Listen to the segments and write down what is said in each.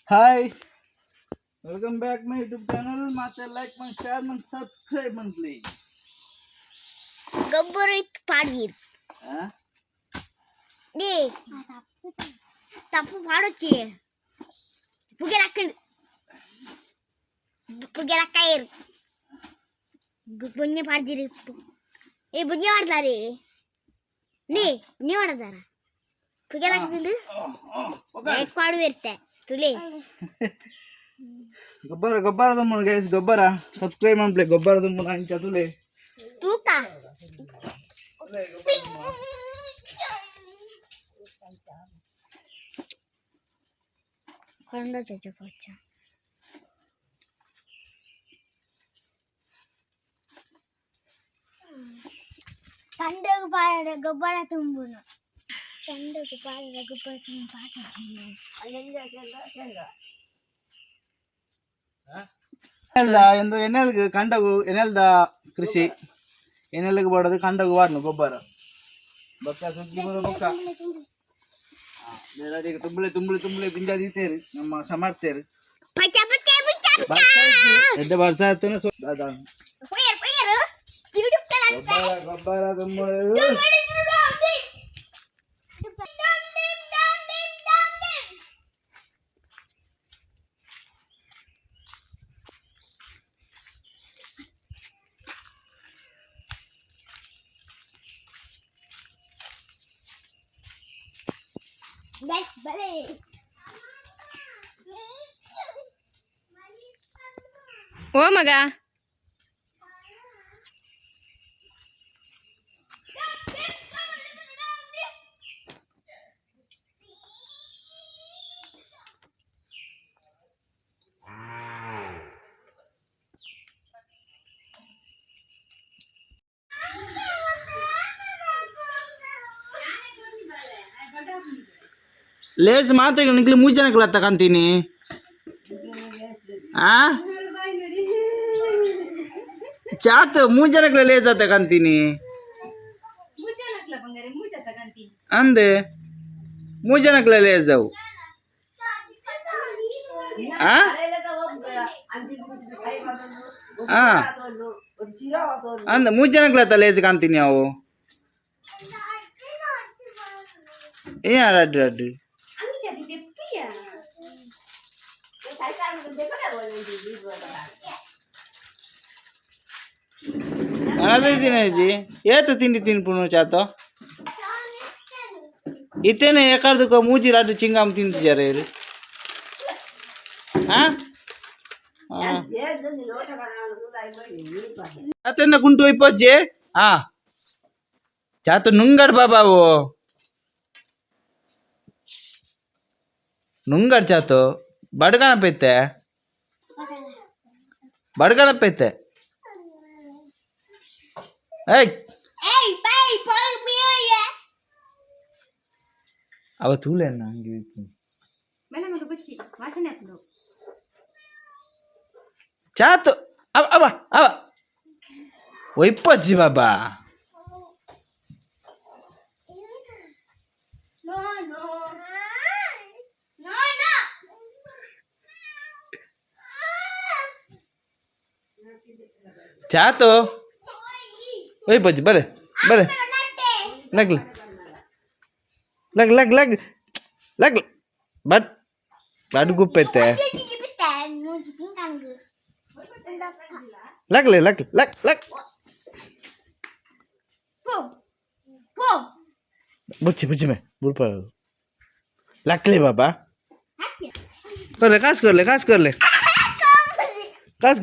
Hi, welcome back my YouTube channel. Mate like man, share man, subscribe man, please. Gobbara it padir. Huh? Di. Tapu padoche. Pugera kair. Bunyi padir. Bunyi wadare. Ni wadara. Pugera kidu. Ek padu irte. Tule. Gobbara the moon guys, gobbara. Subscribe man, play gobbara the moon and chatule. Tuka. Kanda caca paca. Kanda kepala gobbara tumbunu. Kanda kepala gobbara tumbunu. ಎನ್ನಲ್ಗೆ ಕಂಡಗು ಎನ್ನಲ್ದ ಕೃಷಿ ಎನ್ನಲ್ಗೆ ಬಡದು ಕಂಡಗು ವಾಡ್ನು ಗೊಬ್ಬರ ಬೊಕ್ಕ ಸುಗ್ಗಿ ಬರೋ ಬೊಕ್ಕ ಬೇರೆ ತುಂಬಳೆ ತಿಂಜಾದಿತ್ತೇರಿ ನಮ್ಮ ಸಮರ್ಥೇರಿ ಎಡ್ಡೆ ವರ್ಷ ಆಯ್ತೇನೆ ಗೊಬ್ಬರ ಓ ಮಗ ಲೇಸ್ ಮಾತ್ರ ನಿಕ್ಲಿ ಮೂಜನಕ್ಲ ತಕಂತೀನಿ ಆ ಚಾತ್ ಮೂಜನಕ್ಲ ಲೇಸ ತಕಂತೀನಿ ಅಂದೆ ಮೂಜನಕ್ಲ ಲೇಸ್ ಅವು ಅಂದ ಮೂಜನಕ್ಲ ಲೇಸ್ ಕಾಂತೀನಿ ಅವು ಏ ಅಡ್ಡು ಅಡ್ಡು ಅದೇ ತಿನ್ನಜ್ಜಿ ಏತು ತಿಂಡಿ ತಿನ್ಪುನು ಚಾತ ಇತ್ತೇನೆ ಎಕರ್ದಕ್ಕ ಮೂಜಿ ರಾಡು ಚಿಂಗಾಮ್ ತಿಂತಿದ್ದಾರೆ ಇರು ಚಾತನ್ನ ಕುಂಟು ಇಪ್ಪಜ್ಜಿ ಚಾತ ನುಂಗಡ್ ಬಾಬಾವು ನುಂಗಡ್ ಚಾತು ಬಡ್ಗಣಪೈತೆ ಏಯ್ ಅವ ತೂಲೆ ನಂಗೆ ಚಾತು ಅವ ಅವ ಅವ ಒಯ್ಪಜ್ಜಿ ಬಾಬಾ ಚಾತು ಒಯ್ಪಜ್ಜಿ ಬಲೆ ಲಗ್ಲ ಬಟ್ ಬಡ್ ಗುಪ್ಪೈತೆ ಲಗ್ಲೆ बुच्ची में बुढ़ पर लग ले बाबा कर ले कास कर ले कर ले कास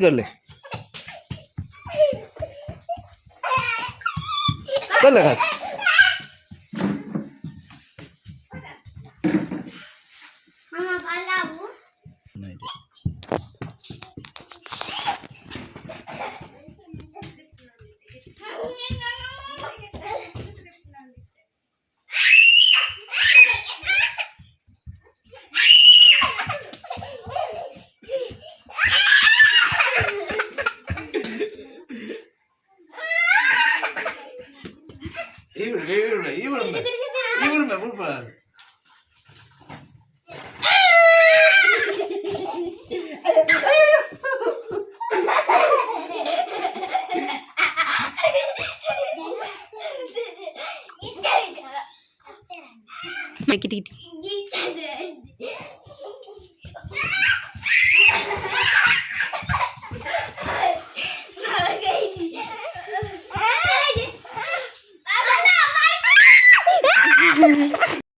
கிட்டி கிட்டி